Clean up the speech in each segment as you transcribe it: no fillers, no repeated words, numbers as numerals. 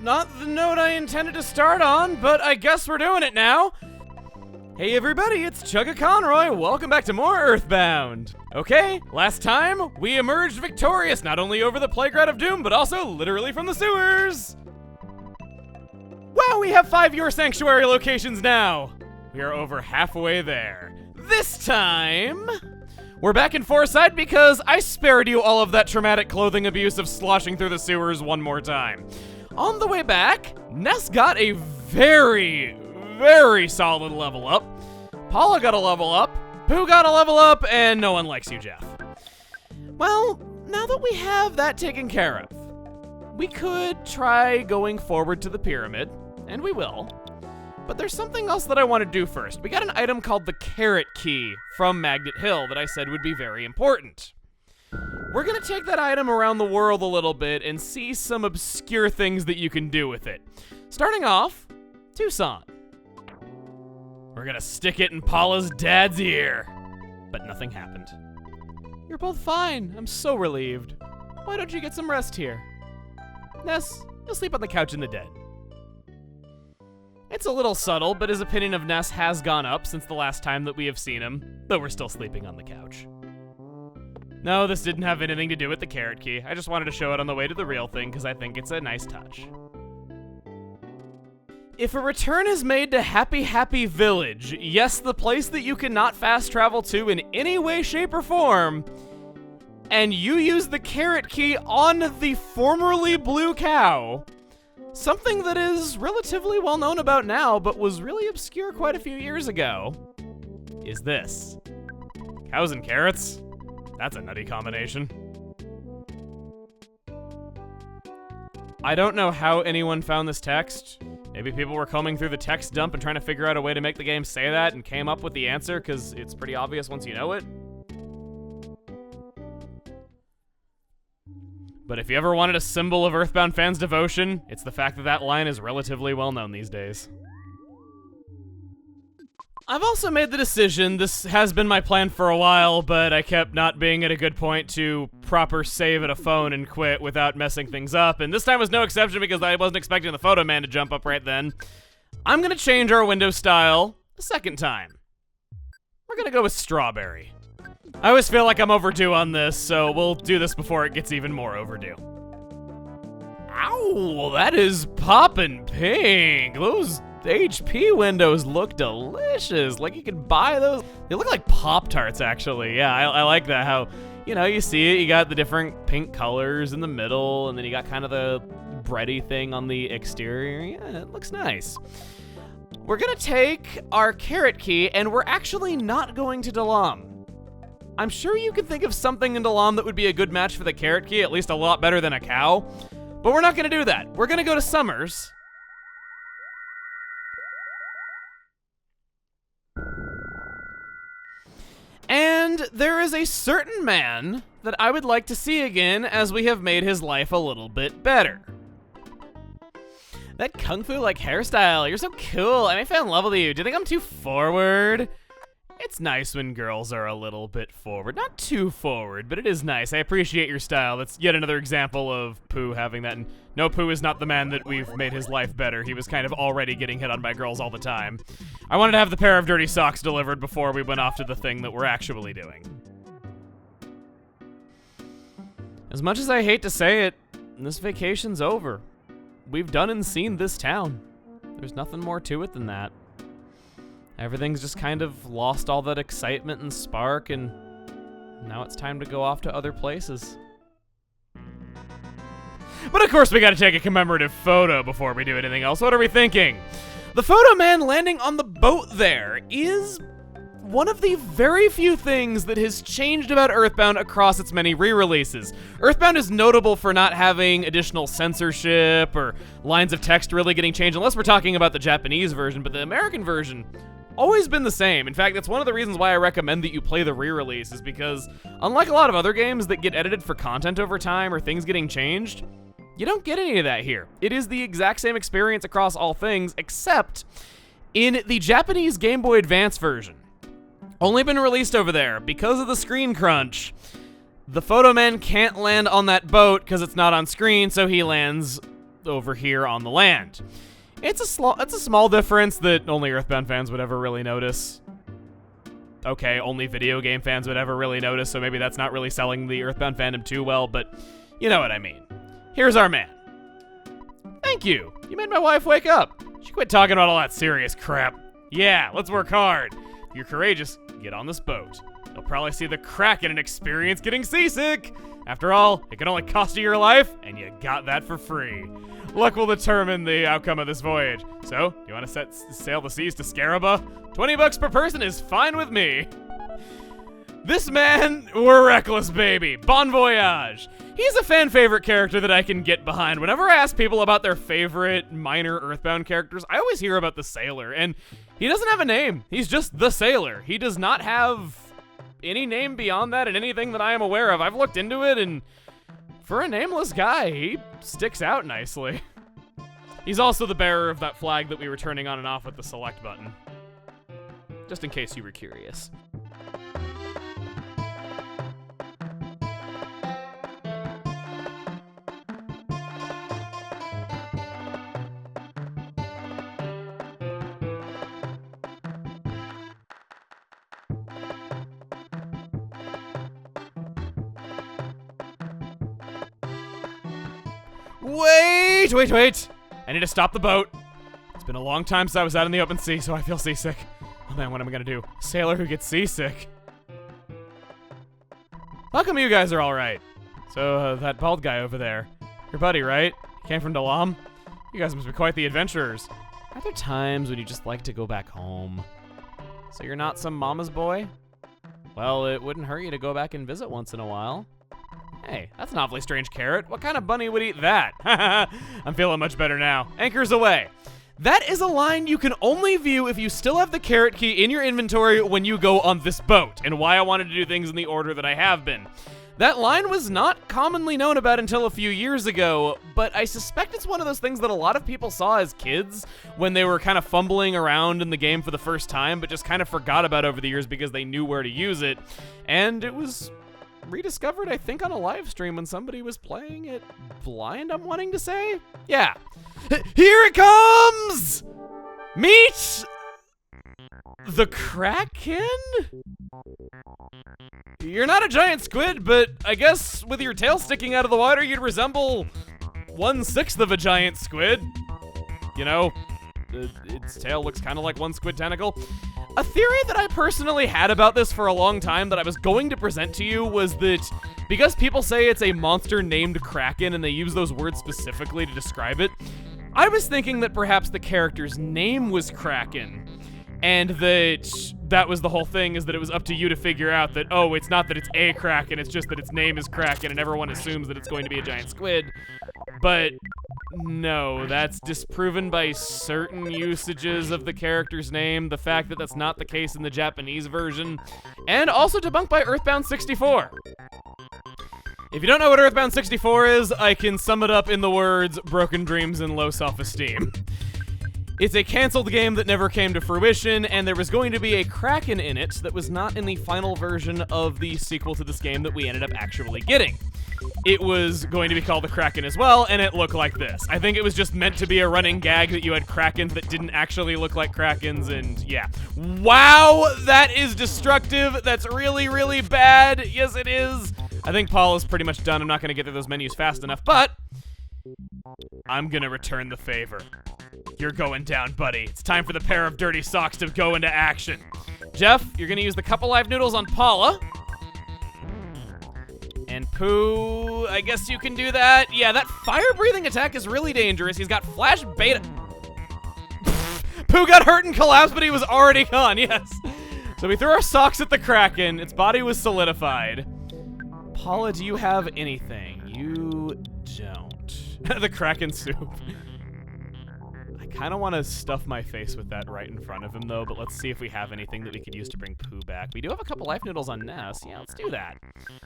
not the note I intended to start on, but I guess we're doing it now. Hey everybody, it's Chugga Conroy. Welcome back to more EarthBound. Okay, last time we emerged victorious not only over the Playground of Doom, but also literally from the sewers. Wow, we have 5 Your Sanctuary locations now. We are over halfway there. This time, we're back in Foresight because I spared you all of that traumatic clothing abuse of sloshing through the sewers one more time. On the way back, Ness got a very solid level up. Paula got a level up, Pooh got a level up, and no one likes you, Jeff. Well, now that we have that taken care of, we could try going forward to the pyramid, and we will. But there's something else that I want to do first. We got an item called the Carrot Key from Magnet Hill that I said would be very important. We're gonna take that item around the world a little bit and see some obscure things that you can do with it. Starting off, Tucson. We're gonna stick it in Paula's dad's ear. But nothing happened. You're both fine. I'm so relieved. Why don't you get some rest here? Ness, you'll sleep on the couch in the den. It's a little subtle, but his opinion of Ness has gone up since the last time that we have seen him, though we're still sleeping on the couch. No, this didn't have anything to do with the Carrot Key. I just wanted to show it on the way to the real thing because I think it's a nice touch. If a return is made to Happy Village, yes, the place that you cannot fast travel to in any way, shape, or form, and you use the Carrot Key on the formerly blue cow, something that is relatively well known about now, but was really obscure quite a few years ago, is this. Cows and carrots? That's a nutty combination. I don't know how anyone found this text. Maybe people were combing through the text dump and trying to figure out a way to make the game say that and came up with the answer because it's pretty obvious once you know it. But if you ever wanted a symbol of EarthBound fans' devotion, it's the fact that that line is relatively well known these days. I've also made the decision, this has been my plan for a while, but I kept not being at a good point to proper save at a phone and quit without messing things up, and this time was no exception because I wasn't expecting the photo man to jump up right then. I'm gonna change our window style a second time. We're gonna go with strawberry. I always feel like I'm overdue on this, so we'll do this before it gets even more overdue. Ow, that is poppin' pink. Those HP windows look delicious. Like you can buy those. They look like Pop-Tarts, actually. Yeah, I like that. How, you know, you see it, you got the different pink colors in the middle, and then you got kind of the bready thing on the exterior. Yeah, it looks nice. We're gonna take our Carrot Key, and we're actually not going to Dalaam. I'm sure you could think of something in Dalaam that would be a good match for the Carrot Key, at least a lot better than a cow. But we're not gonna do that. We're gonna go to Summers. And there is a certain man that I would like to see again as we have made his life a little bit better. That kung fu like hairstyle, you're so cool. I may fall in love with you. Do you think I'm too forward? It's nice when girls are a little bit forward. Not too forward, but it is nice. I appreciate your style. That's yet another example of Pooh having that. And no, Pooh is not the man that we've made his life better. He was kind of already getting hit on by girls all the time. I wanted to have the pair of dirty socks delivered before we went off to the thing that we're actually doing. As much as I hate to say it, this vacation's over. We've done and seen this town. There's nothing more to it than that. Everything's just kind of lost all that excitement and spark, and now it's time to go off to other places. But of course we gotta take a commemorative photo before we do anything else. What are we thinking? The photo man landing on the boat there is one of the very few things that has changed about EarthBound across its many re-releases. EarthBound is notable for not having additional censorship or lines of text really getting changed, unless we're talking about the Japanese version, but the American version always been the same. In fact, that's one of the reasons why I recommend that you play the re-release, is because unlike a lot of other games that get edited for content over time or things getting changed, you don't get any of that here. It is the exact same experience across all things, except in the Japanese Game Boy Advance version. Only been released over there because of the screen crunch. The photo man can't land on that boat because it's not on screen, so he lands over here on the land. It's a small difference that only EarthBound fans would ever really notice. Okay, only video game fans would ever really notice, so maybe that's not really selling the EarthBound fandom too well, but you know what I mean. Here's our man. Thank you. You made my wife wake up. She quit talking about all that serious crap. Yeah, let's work hard. If you're courageous, get on this boat. You'll probably see the Kraken and experience getting seasick. After all, it can only cost you your life, and you got that for free. Luck will determine the outcome of this voyage. So, you want to sail the seas to Scaraba? $20 per person is fine with me. This man, we're reckless, baby. Bon voyage. He's a fan favorite character that I can get behind. Whenever I ask people about their favorite minor EarthBound characters, I always hear about the Sailor, and he doesn't have a name. He's just the Sailor. He does not have any name beyond that in anything that I am aware of. I've looked into it, and for a nameless guy, he sticks out nicely. He's also the bearer of that flag that we were turning on and off with the select button. Just in case you were curious. Wait! I need to stop the boat. It's been a long time since I was out in the open sea, so I feel seasick. Oh man, what am I gonna do? A sailor who gets seasick. How come you guys are alright? So, that bald guy over there, your buddy, right? He came from Dalaam? You guys must be quite the adventurers. Are there times when you just like to go back home? So you're not some mama's boy? Well, it wouldn't hurt you to go back and visit once in a while. Hey, that's an awfully strange carrot. What kind of bunny would eat that? I'm feeling much better now. Anchors away. That is a line you can only view if you still have the carrot key in your inventory when you go on this boat, and why I wanted to do things in the order that I have been. That line was not commonly known about until a few years ago, but I suspect it's one of those things that a lot of people saw as kids when they were kind of fumbling around in the game for the first time, but just kind of forgot about over the years because they knew where to use it, and it was rediscovered, I think, on a live stream when somebody was playing it blind, I'm wanting to say? Yeah. Here it comes! Meet the Kraken? You're not a giant squid, but I guess with your tail sticking out of the water, you'd resemble 1/6 of a giant squid. You know, its tail looks kind of like one squid tentacle. A theory that I personally had about this for a long time that I was going to present to you was that because people say it's a monster named Kraken and they use those words specifically to describe it, I was thinking that perhaps the character's name was Kraken, and that was the whole thing, is that it was up to you to figure out that, oh, it's not that it's a Kraken, it's just that its name is Kraken and everyone assumes that it's going to be a giant squid. But no, that's disproven by certain usages of the character's name, the fact that that's not the case in the Japanese version, and also debunked by EarthBound 64. If you don't know what EarthBound 64 is, I can sum it up in the words broken dreams and low self-esteem. It's a canceled game that never came to fruition, and there was going to be a Kraken in it that was not in the final version of the sequel to this game that we ended up actually getting. It was going to be called the Kraken as well, and it looked like this. I think it was just meant to be a running gag that you had Krakens that didn't actually look like Krakens, and yeah. Wow, that is destructive. That's really, really bad. Yes, it is. I think Paul is pretty much done. I'm not going to get through those menus fast enough, but I'm going to return the favor. You're going down, buddy. It's time for the pair of dirty socks to go into action. Jeff, you're going to use the couple live noodles on Paula. And Pooh, I guess you can do that. Yeah, that fire-breathing attack is really dangerous. He's got flash beta. Pooh got hurt and collapsed, but he was already gone, yes. So we threw our socks at the Kraken. Its body was solidified. Paula, do you have anything? You don't. The Kraken soup. I kind of want to stuff my face with that right in front of him, though, but let's see if we have anything that we could use to bring Pooh back. We do have a couple life noodles on Ness. Yeah, let's do that.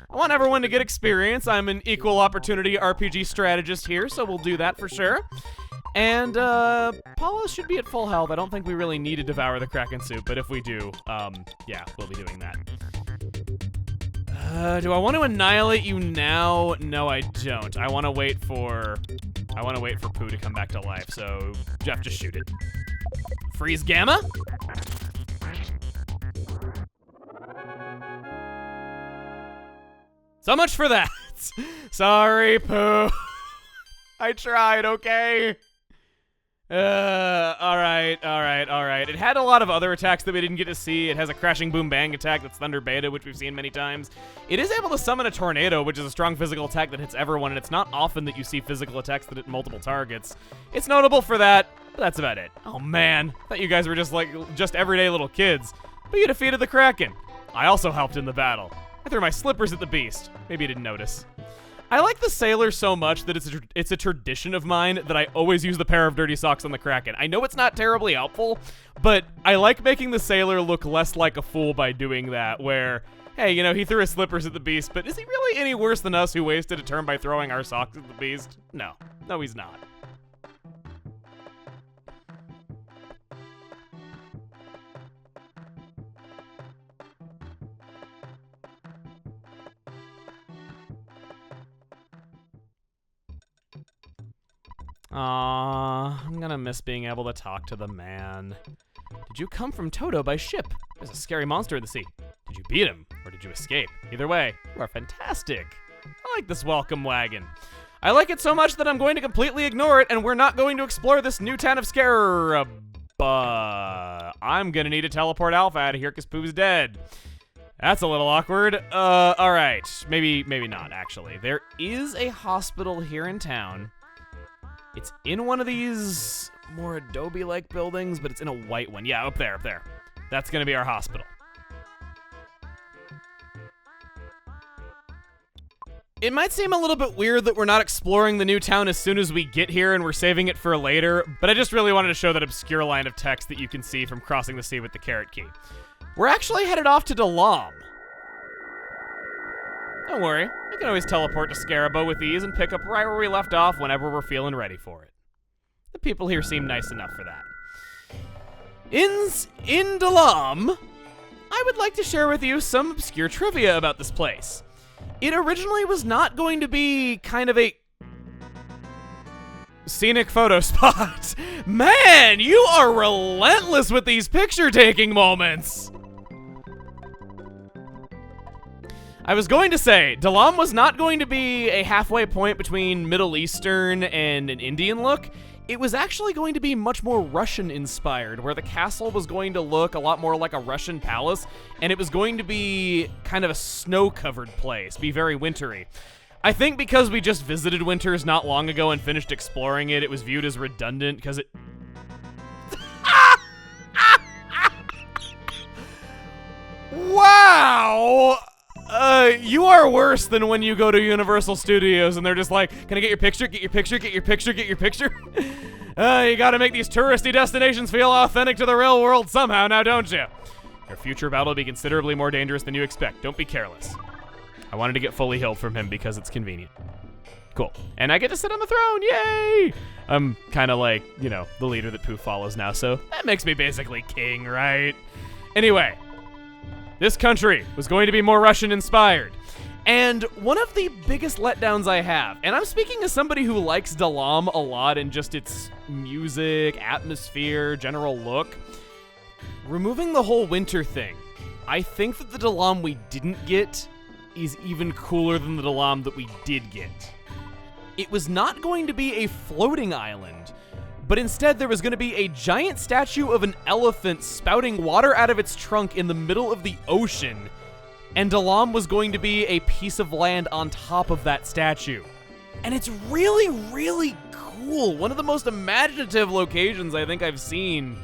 I want everyone to get experience. I'm an equal opportunity RPG strategist here, so we'll do that for sure. And, Paula should be at full health. I don't think we really need to devour the Kraken soup, but if we do, yeah, we'll be doing that. Do I want to annihilate you now? No, I don't. I want to wait for I want to wait for Pooh to come back to life, so Jeff, just shoot it. Freeze Gamma? So much for that. Sorry, Pooh. I tried, okay? Alright. It had a lot of other attacks that we didn't get to see. It has a crashing boom bang attack that's Thunder Beta, which we've seen many times. It is able to summon a tornado, which is a strong physical attack that hits everyone, and it's not often that you see physical attacks that hit multiple targets. It's notable for that, but that's about it. Oh man, I thought you guys were just everyday little kids. But you defeated the Kraken. I also helped in the battle. I threw my slippers at the beast. Maybe you didn't notice. I like the sailor so much that it's a tradition of mine that I always use the pair of dirty socks on the Kraken. I know it's not terribly helpful, but I like making the sailor look less like a fool by doing that, where, hey, you know, he threw his slippers at the beast, but is he really any worse than us who wasted a turn by throwing our socks at the beast? No, he's not. Aww, I'm gonna miss being able to talk to the man. Did you come from Toto by ship? There's a scary monster in the sea. Did you beat him, or did you escape? Either way, you are fantastic. I like this welcome wagon. I like it so much that I'm going to completely ignore it, and we're not going to explore this new town of Scaraba. I'm gonna need to teleport Alpha out of here because Pooh's dead. That's a little awkward. Alright. Maybe not, actually. There is a hospital here in town. It's in one of these more Adobe-like buildings, but it's in a white one. Yeah, up there. That's gonna be our hospital. It might seem a little bit weird that we're not exploring the new town as soon as we get here and we're saving it for later, but I just really wanted to show that obscure line of text that you can see from crossing the sea with the caret key. We're actually headed off to Dalaam. Don't worry, we can always teleport to Scaraba with ease and pick up right where we left off whenever we're feeling ready for it. The people here seem nice enough for that. In Dalaam, I would like to share with you some obscure trivia about this place. It originally was not going to be kind of a scenic photo spot. Man, you are relentless with these picture-taking moments. I was going to say, Dalaam was not going to be a halfway point between Middle Eastern and an Indian look. It was actually going to be much more Russian-inspired, where the castle was going to look a lot more like a Russian palace, and it was going to be kind of a snow-covered place, be very wintry. I think because we just visited Winters not long ago and finished exploring it, it was viewed as redundant, because it... Wow! You are worse than when you go to Universal Studios and they're just like, can I get your picture, get your picture, get your picture, get your picture? You gotta make these touristy destinations feel authentic to the real world somehow, now don't you? Your future battle will be considerably more dangerous than you expect. Don't be careless. I wanted to get fully healed from him because it's convenient. Cool. And I get to sit on the throne, yay! I'm kind of like, you know, the leader that Pooh follows now, so that makes me basically king, right? Anyway. This country was going to be more Russian-inspired. And one of the biggest letdowns I have, and I'm speaking as somebody who likes Dalaam a lot in just its music, atmosphere, general look, removing the whole winter thing, I think that the Dalaam we didn't get is even cooler than the Dalaam that we did get. It was not going to be a floating island, but instead there was going to be a giant statue of an elephant spouting water out of its trunk in the middle of the ocean, and Dalaam was going to be a piece of land on top of that statue. And it's really, really cool. One of the most imaginative locations I think I've seen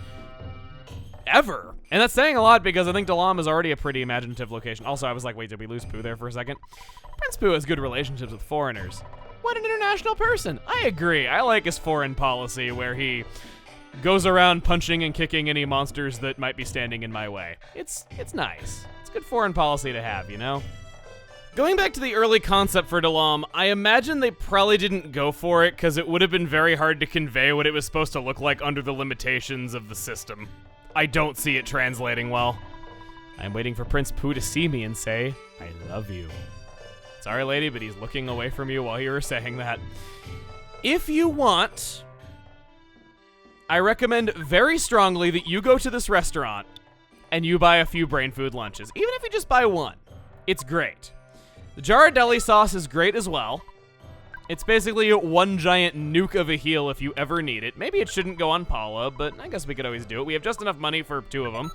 ever. And that's saying a lot because I think Dalaam is already a pretty imaginative location. Also, I was like, wait, did we lose Pooh there for a second? Prince Pooh has good relationships with foreigners. What an international person. I agree. I like his foreign policy where he goes around punching and kicking any monsters that might be standing in my way. It's nice. It's good foreign policy to have, you know? Going back to the early concept for Dalaam, I imagine they probably didn't go for it because it would have been very hard to convey what it was supposed to look like under the limitations of the system. I don't see it translating well. I'm waiting for Prince Pooh to see me and say, I love you. Sorry, lady, but he's looking away from you while you were saying that. If you want, I recommend very strongly that you go to this restaurant and you buy a few brain food lunches. Even if you just buy one, it's great. The Ghirardelli sauce is great as well. It's basically one giant nuke of a heal if you ever need it. Maybe it shouldn't go on Paula, but I guess we could always do it. We have just enough money for 2 of them.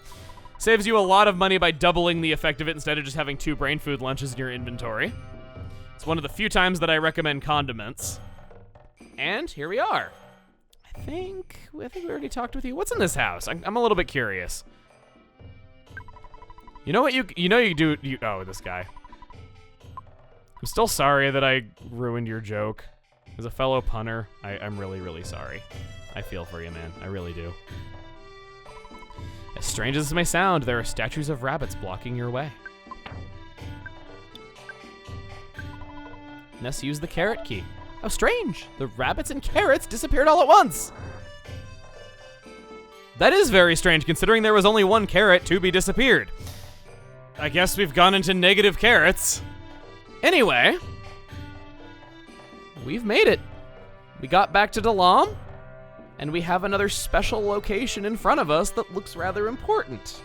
Saves you a lot of money by doubling the effect of it instead of just having 2 brain food lunches in your inventory. It's one of the few times that I recommend condiments. And here we are. I think we already talked with you. What's in this house? I'm a little bit curious. You know what you do. Oh, this guy. I'm still sorry that I ruined your joke. As a fellow punter, I'm really, really sorry. I feel for you, man. I really do. As strange as this may sound, there are statues of rabbits blocking your way. Ness used the carrot key. How strange. The rabbits and carrots disappeared all at once. That is very strange, considering there was only 1 carrot to be disappeared. I guess we've gone into negative carrots. Anyway, we've made it. We got back to Dalaam, and we have another special location in front of us that looks rather important.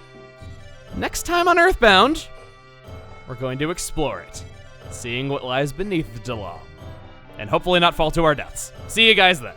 Next time on EarthBound, we're going to explore it, seeing what lies beneath Dalaam, and hopefully not fall to our deaths. See you guys then.